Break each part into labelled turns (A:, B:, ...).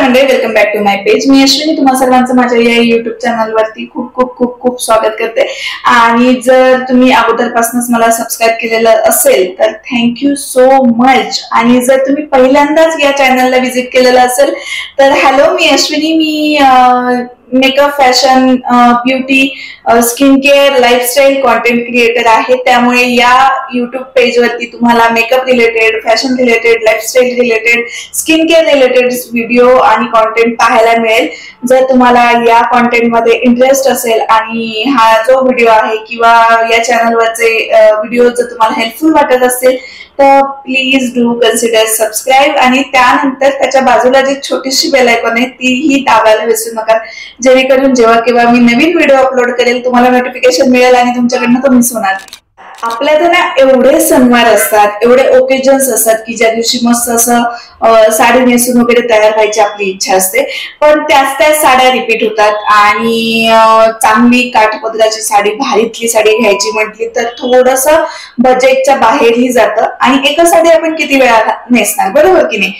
A: मंडळी, welcome back to my page. मी अश्विनी तुम्हा सर्वांचं माझ्या या युट्यूब चॅनलवरती खूप खूप खूप खूप स्वागत करते. आणि जर तुम्ही अगोदरपासूनच मला सबस्क्राईब केलेलं असेल तर थँक्यू सो मच. आणि जर तुम्ही पहिल्यांदाच या चॅनलला व्हिजिट केलेलं असेल तर हॅलो, मी अश्विनी. मी makeup, fashion, beauty, skin care, lifestyle content creator आहे. त्यामुळे या युट्यूब पेजवरती तुम्हाला makeup related, fashion related, lifestyle related, skin care related video आणि कॉन्टेंट पाहायला मिळेल. जर तुम्हाला या कॉन्टेंट मध्ये इंटरेस्ट असेल आणि हा जो व्हिडिओ आहे किंवा या चॅनलवरचे व्हिडिओ जर तुम्हाला हेल्पफुल वाटत असेल तर प्लीज डू कन्सिडर सबस्क्राईब. आणि त्यानंतर त्याच्या बाजूला जी छोटीशी बेल आयकॉन आहे तीही दाबायला विसरू नका, जेणेकरून जेव्हा केव्हा मी नवीन व्हिडिओ अपलोड करेल तुम्हाला नोटिफिकेशन मिळेल आणि तुमच्याकडनं तो मिस होणार नाही. आपल्यात ना एवढे सणवार असतात, एवढे ओकेजन्स असतात की ज्या दिवशी मस्त असं साडी नेसून वगैरे तयार व्हायची आपली इच्छा असते, पण त्याच साड्या रिपीट होतात. आणि चांगली काठपदराची साडी, भारीतली साडी घ्यायची म्हटली तर थोडस बजेटच्या बाहेरही जातं. आणि एकच साडी आपण किती वेळा नेसणार, बरोबर की नाही?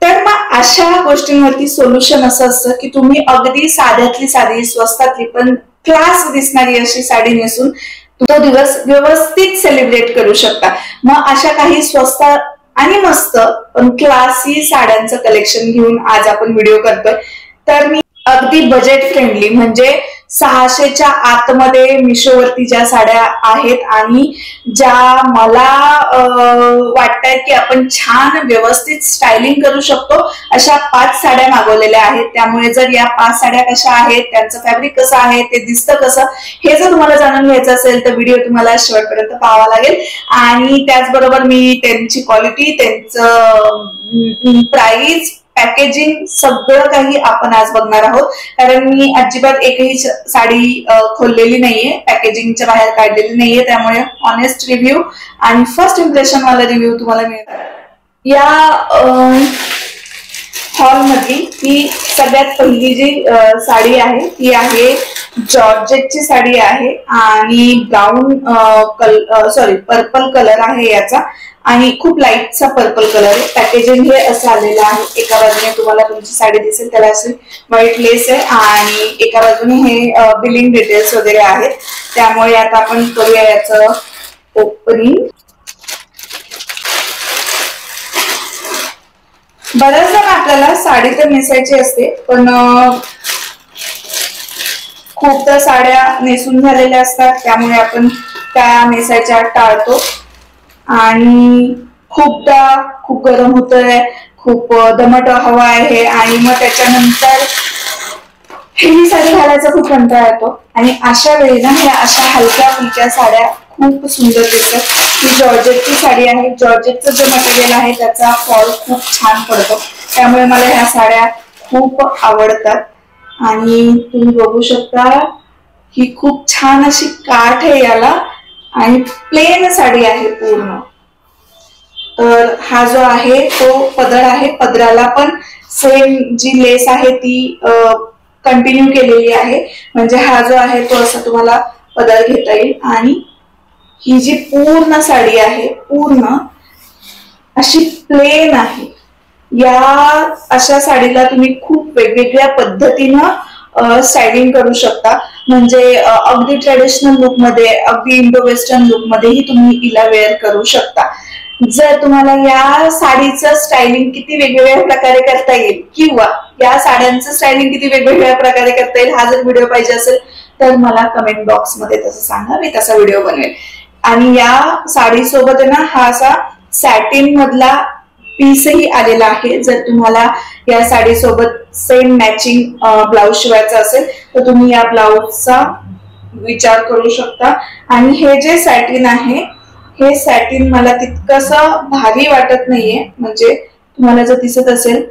A: तर मग अशा गोष्टींवरती सोल्युशन असं असतं की तुम्ही अगदी साध्यातली साडी, स्वस्तातली पण क्लास दिसणारी अशी साडी नेसून तो दिवस व्यवस्थित सेलिब्रेट करू शकता. मग अशा काही स्वस्त आणि मस्त पण क्लासी साड्यांचं कलेक्शन घेऊन आज आपण व्हिडिओ करतोय. तर मी अगदी बजेट फ्रेंडली म्हणजे 600च्या आतमध्ये मिशोवरती ज्या साड्या आहेत आणि ज्या मला वाटतात की आपण छान व्यवस्थित स्टायलिंग करू शकतो अशा 5 साड्या मागवलेल्या आहेत. त्यामुळे जर या 5 साड्या कशा आहेत, त्यांचं फॅब्रिक कसं आहे, ते दिसतं कसं, हे जर तुम्हाला जाणून घ्यायचं असेल तर व्हिडिओ तुम्हाला शेवटपर्यंत पाहावा लागेल. आणि त्याचबरोबर मी त्यांची क्वालिटी, त्यांचं प्राइस, पॅकेजिंग सगळं काही आपण आज बघणार आहोत. कारण मी अजिबात एकही साडी खोललेली नाहीये, पॅकेजिंगच्या बाहेर काढलेली नाहीये. त्यामुळे ऑनेस्ट रिव्ह्यू आणि फर्स्ट इम्प्रेशन वाला रिव्ह्यू तुम्हाला मिळणार. या हॉल मधली ही सगळ्यात पहिली जी साडी आहे ती आहे जॉर्जेटची साडी आहे आणि ब्राऊन पर्पल कलर आहे याचा आणि खूप लाईटचा पर्पल कलर आहे. पॅकेजिंग हे असं आलेलं आहे. एका बाजूने तुम्हाला तुमची साडी दिसेल त्याला असे व्हाईट लेस आहे आणि एका बाजूने हे बिलिंग डिटेल्स वगैरे आहेत. त्यामुळे आता आपण करूया याचं ओपनिंग. बऱ्याचदा आपल्याला साडी तर नेसायची असते पण खूपदा साड्या नेसून झालेल्या असतात, त्यामुळे आपण त्या नेसायच्या टाळतो. आणि खूपदा खूप गरम होतंय, खूप दमट हवा आहे आणि मग त्याच्यानंतर ही साडी घालायचा खूप कंटाळा येतो. आणि अशा वेळी ना ह्या अशा हलक्या फुलक्या साड्या खूप सुंदर दिसतात. ही जॉर्जेटची साडी आहे. जॉर्जेटचं जे मटेरियल आहे त्याचा फॉल खूप छान पडतो, त्यामुळे मला ह्या साड्या खूप आवडतात. आणि तुम्ही बघू शकता ही खूप छान अशी काठ आहे याला आणि प्लेन साडी आहे पूर्ण. तर हा जो आहे तो पदर आहे. पदराला पण सेम जी लेस आहे ती कंटिन्यू केलेली आहे, म्हणजे हा जो आहे तो असा तुम्हाला पदर घेता येईल. आणि ही जी पूर्ण साडी आहे पूर्ण अशी प्लेन आहे. या अशा साडीला तुम्ही खूप वेगवेगळ्या पद्धतीनं स्टायलिंग करू शकता. म्हणजे अगदी ट्रेडिशनल लुक मध्ये, अगदी इंडो वेस्टर्न लुक मध्येही तुम्ही हिला वेअर करू शकता. जर तुम्हाला या साडीचं स्टायलिंग किती वेगवेगळ्या प्रकारे करता येईल किंवा या साड्यांचं स्टायलिंग किती वेगवेगळ्या प्रकारे करता येईल हा जर व्हिडिओ पाहिजे असेल तर मला कमेंट बॉक्स मध्ये तसं सांगा, मी तसा व्हिडिओ बनवेल. आणि या साडी सोबत ना हा असा सॅटिन मधला पीसही आलेला आहे. जर तुम्हाला या साडी सोबत सेम मॅचिंग ब्लाउज शिवायचा असेल तर तुम्ही या ब्लाउजचा विचार करू शकता. आणि हे जे सॅटिन आहे हे सॅटिन मला तितकंसं भारी वाटत नाहीये, म्हणजे तुम्हाला जर दिसत असेल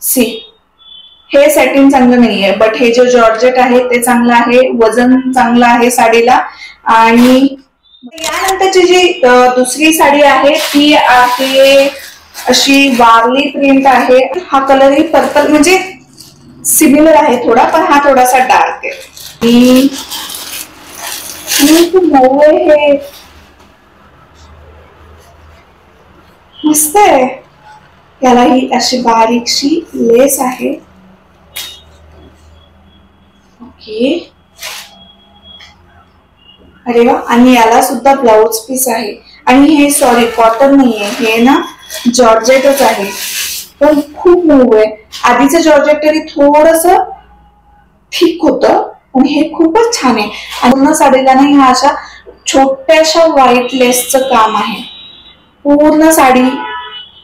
A: सी हे सॅटिन चांगलं नाहीये, बट हे जे जॉर्जेट आहे ते चांगलं आहे. वजन चांगलं आहे साडीला. आणि यानंतरची जी दुसरी साडी आहे ती आहे अशी वारली प्रिंट आहे. हा कलर ही पर्पल म्हणजे सिमिलर आहे थोडा, पण हा थोडासा डार्क आहे. खूप मऊ आहे, हे मस्त आहे. याला ही अशी बारीकशी लेस आहे. ओके, अरे वा. आणि याला सुद्धा ब्लाउज पीस आहे. आणि हे सॉरी कॉटन नाहीये, हे ना जॉर्जेटच आहे, पण खूप मऊ आहे. आधीचं जॉर्जेट तरी थोडस ठीक होतं, पण हे खूपच छान आहे. आणि पूर्ण साडीला ना ह्या अशा छोट्याशा व्हाईट लेसचं काम आहे. पूर्ण साडी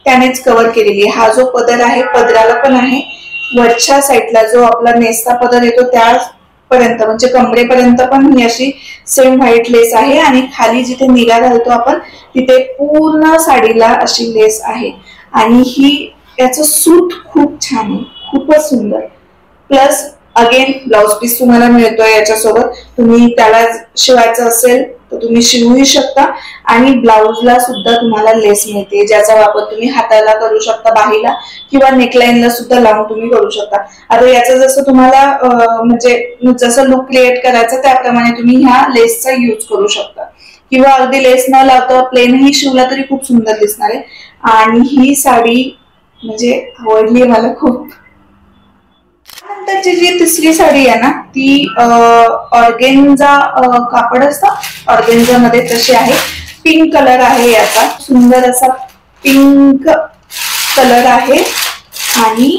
A: त्यानेच कव्हर केलेली आहे. हा जो पदर आहे पदराला पण आहे, वरच्या साईडला जो आपला नेसता पदर येतो त्यापर्यंत म्हणजे कमरेपर्यंत पण ही अशी सेम व्हाईट लेस आहे. आणि खाली जिथे निगा घालतो आपण तिथे पूर्ण साडीला अशी लेस आहे. आणि ही याचं सूट खूप छान आहे, खूपच सुंदर. प्लस अगेन ब्लाउज पीस तुम्हाला मिळतोय याच्यासोबत. तुम्ही त्याला शिवायचं असेल तर तुम्ही शिवूही शकता. आणि ब्लाउजला सुद्धा तुम्हाला लेस मिळते, ज्याचा वापर तुम्ही हाताला करू शकता, बाहीला किंवा नेकलाईनला सुद्धा लावून तुम्ही करू शकता. आता याचं जसं तुम्हाला म्हणजे जसं लुक क्रिएट करायचं त्याप्रमाणे तुम्ही ह्या लेसचा यूज करू शकता. किंवा अगदी लेस न लावता प्लेनही शिवला तरी खूप सुंदर दिसणार आहे. आणि ही साडी म्हणजे आवडली मला खूप. नंतरची जी तिसरी साडी आहे ना ती ऑर्गेन्झा कापड असतं, ऑर्गेन्झा मध्ये तशी आहे. पिंक कलर आहे याचा, सुंदर असा पिंक कलर आहे. आणि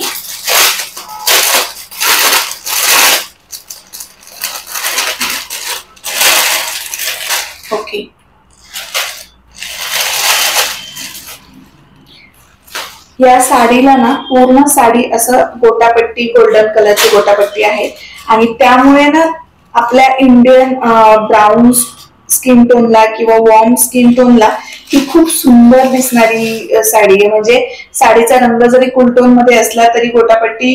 A: ओके, या साडीला ना पूर्ण साडी असं गोटापट्टी, गोल्डन कलरची गोटापट्टी आहे. आणि त्यामुळे ना आपल्या इंडियन ब्राऊन स्किन टोनला किंवा वॉर्म स्किन टोनला ही खूप सुंदर दिसणारी साडी आहे. म्हणजे साडीचा रंग जरी कूल टोन मध्ये असला तरी गोटापट्टी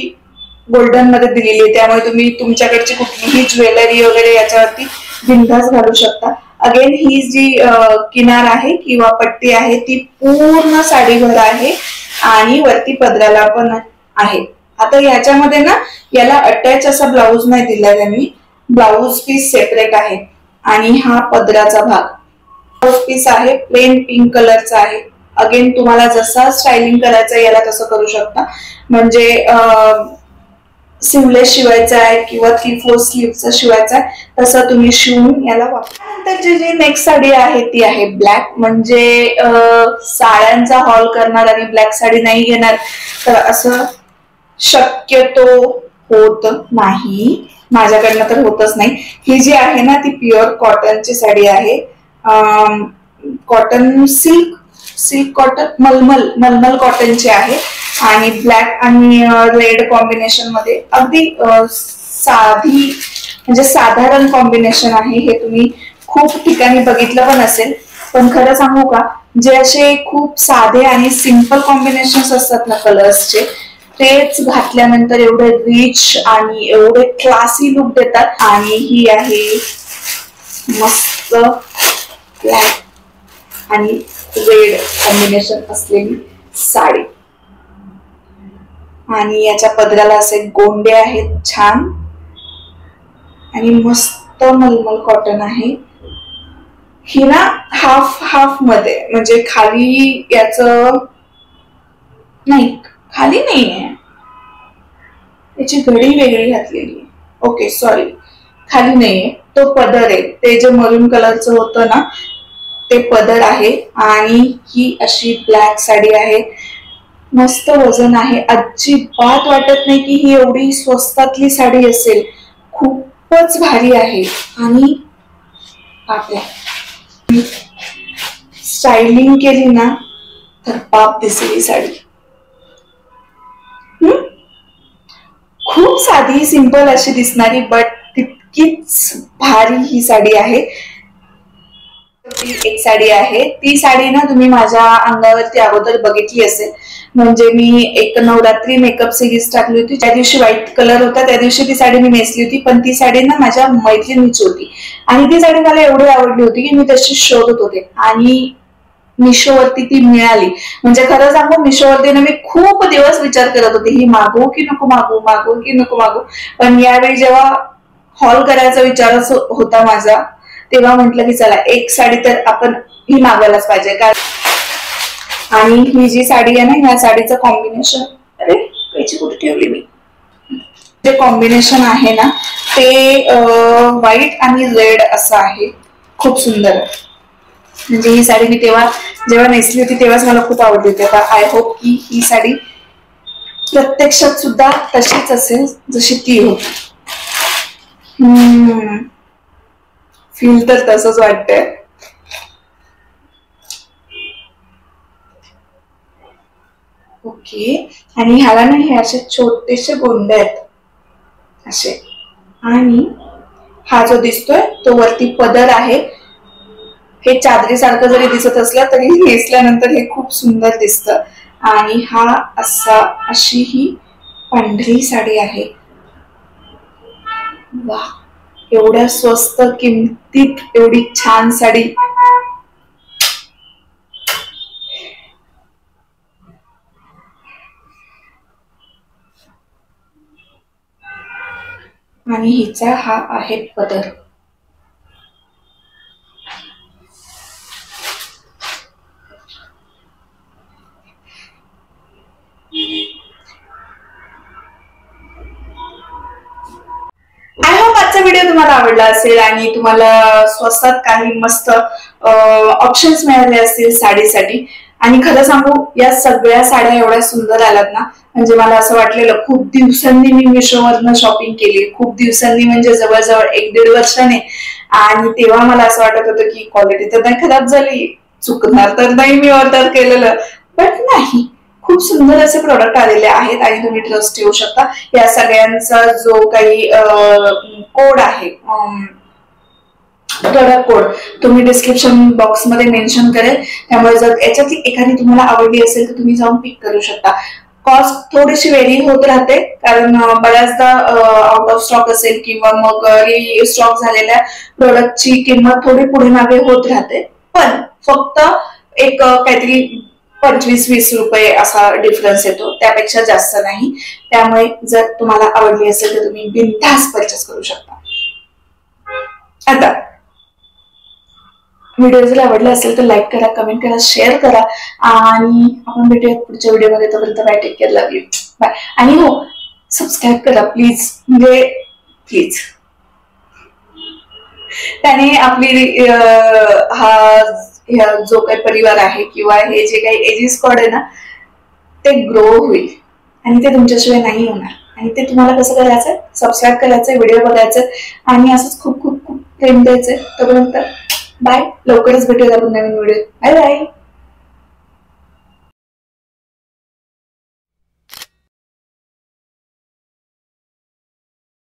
A: गोल्डन मध्ये दिलेली आहे, त्यामुळे तुम्ही तुमच्याकडची कुठलीही ज्वेलरी वगैरे याच्यावरती बिनधास्त घालू शकता. अगेन ही जी किनार आहे किंवा पट्टी आहे ती पूर्ण साडीभर आहे आणि वरती पदराला पण आहे. आता याच्यामध्ये ना याला अटॅच असा ब्लाऊज नाही दिला त्यांनी, ब्लाऊज पीस सेपरेट आहे. आणि हा पदराचा भाग ब्लाऊज पीस आहे, प्लेन पिंक कलरचा आहे. अगेन तुम्हाला जसा स्टायलिंग करायचं याला तसं करू शकता. म्हणजे स्लीवलेस शिवायचा आहे किंवा 3/4 स्लीवचा शिवायचा आहे तसं तुम्ही शिवून याला वापरा. नंतरची जी नेक्स्ट साडी आहे ती आहे ब्लॅक. म्हणजे साड्यांचा हॉल करणार आणि ब्लॅक साडी नाही घेणार तर असं शक्यतो होत नाही, माझ्याकडनं तर होतच नाही. ही जी आहे ना ती प्युअर कॉटनची साडी आहे. कॉटन सिल्क कॉटन मलमल कॉटनची आहे. आणि ब्लॅक आणि रेड कॉम्बिनेशन मध्ये अगदी साधी म्हणजे साधारण कॉम्बिनेशन आहे. हे तुम्ही खूप ठिकाणी बघितलं पण असेल. पण खरं सांगू का, जे असे खूप साधे आणि सिंपल कॉम्बिनेशन असतात ना कलर्सचे, तेच घातल्यानंतर एवढे रिच आणि एवढे क्लासी लुक देतात. आणि ही आहे मस्त ब्लॅक आणि रेड कॉम्बिनेशन असलेली साडी. आणि याच्या पदराला असे गोंडे आहेत छान. आणि मस्त मलमल कॉटन आहे. ही ना हाफ मध्ये म्हणजे खाली याच नाही, खाली नाहीये, याची घडी वेगळी घातलेली आहे. ओके सॉरी, खाली नाहीये, तो पदर आहे. ते जे मरून कलरचं होतं ना ते पदर आहे. आणि ही अशी ब्लॅक साडी आहे. मस्त वजन आहे, अजिबात वाटत नाही की ही एवढी स्वस्तातली साडी असेल. खूपच भारी आहे. आणि आपल्या स्टायलिंग केली ना तर पाप दिसेल ही साडी. खूप साधी सिंपल अशी दिसणारी बट तितकीच भारी ही साडी आहे. एक साडी आहे, ती साडी ना तुम्ही माझ्या अंगावरती अगोदर बघितली असेल. म्हणजे मी एक नवरात्री मेकअप सिरीज टाकली होती, त्या दिवशी व्हाईट कलर होता, त्या दिवशी ती साडी मी नेसली होती. पण ती साडी ना माझ्या मैत्रिणीची होती आणि ती साडी मला एवढी आवडली होती की मी तशी शोधत होते आणि मिशोवरती ती मिळाली. म्हणजे खरं सांगू, मिशोवरती ना मी खूप दिवस विचार करत होते ही मागवू की नको मागवू, मागवू की नको मागवू. पण यावेळी जेव्हा हॉल करायचा विचार होता माझा तेव्हा म्हटलं की चला एक साडी तर आपण ही मागवायलाच पाहिजे. कारण आणि ही जी साडी आहे ना, या साडीचं कॉम्बिनेशन, अरे याची कुठे ठेवली मी, जे कॉम्बिनेशन आहे ना ते व्हाईट आणि रेड असं आहे, खूप सुंदर. म्हणजे ही साडी मी जेव्हा नेसली होती तेव्हाच मला खूप आवडली होती. आता आय होप की ही साडी प्रत्यक्षात सुद्धा तशीच असेल जशी ती होती. फील तर तसंच वाटतंय. ओके, आणि ह्याला ना हे असे छोटेसे गोंडे आहेत असे, आणि हा जो दिसतोय तो वरती पदर आहे. हे चादरी सारखं जरी दिसत असलं तरी नेसल्यानंतर हे खूप सुंदर दिसतं. आणि हा अशी ही पांढरी साडी आहे. वा, एवढ्या स्वस्त किमतीत एवढी छान साडी. आणि हिचा हा आहे पदर. आय होप आजचा व्हिडिओ तुम्हाला आवडला असेल आणि तुम्हाला स्वस्तात काही मस्त ऑप्शन्स मिळाले असतील साडीसाठी. आणि खरं सांगू, या सगळ्या साड्या एवढ्या सुंदर आल्यात ना, म्हणजे मला असं वाटलेलं खूप दिवसांनी मी मिशोवरनं शॉपिंग केली, खूप दिवसांनी म्हणजे जवळजवळ 1-1.5 वर्षाने. आणि तेव्हा मला असं वाटत होतं की क्वालिटी तर नाही खराब झाली, चुकणार तर नाही मी ऑर्डर केलेलं, बट नाही, खूप सुंदर असे प्रोडक्ट आलेले आहेत आणि तुम्ही ट्रस्ट ठेवू शकता. या सगळ्यांचा जो काही कोड आहे, प्रोडक्ट कोड, तुम्ही डिस्क्रिप्शन बॉक्स मध्ये मेन्शन करेल. त्यामुळे जर याच्यातली एखादी तुम्हाला आवडली असेल तर तुम्ही जाऊन पिक करू शकता. कॉस्ट थोडीशी वेरी होत राहते, कारण बऱ्याचदा आउट ऑफ स्टॉक असेल किंवा मग स्टॉक झालेल्या प्रोडक्टची किंमत थोडी पुढे मागे होत राहते. पण फक्त एक काहीतरी 25-20 रुपये असा डिफरन्स येतो, त्यापेक्षा जास्त नाही. त्यामुळे जर तुम्हाला आवडली असेल तर तुम्ही बिनधास्त परचेस करू शकता. आता व्हिडिओ जर आवडला असेल तर लाईक करा, कमेंट करा, शेअर करा, आणि आपण भेटूयात पुढच्या व्हिडिओमध्ये. तोपर्यंत bye, take care, love you, bye. आणि हो, सबस्क्राईब करा प्लीज, म्हणजे प्लीज. त्याने आपली हा जो काही परिवार आहे किंवा हे जे काही एजी स्क्वॉड आहे ना, ते ग्रो होईल. आणि ते तुमच्याशिवाय नाही होणार. आणि ते तुम्हाला कसं करायचं, सबस्क्राईब करायचं, व्हिडिओ बघायचं, आणि असंच खूप खूप खूप प्रेम द्यायचं. तोपर्यंत बाय, लवकरच भेटूया आपण नवीन व्हिडिओ. Bye bye.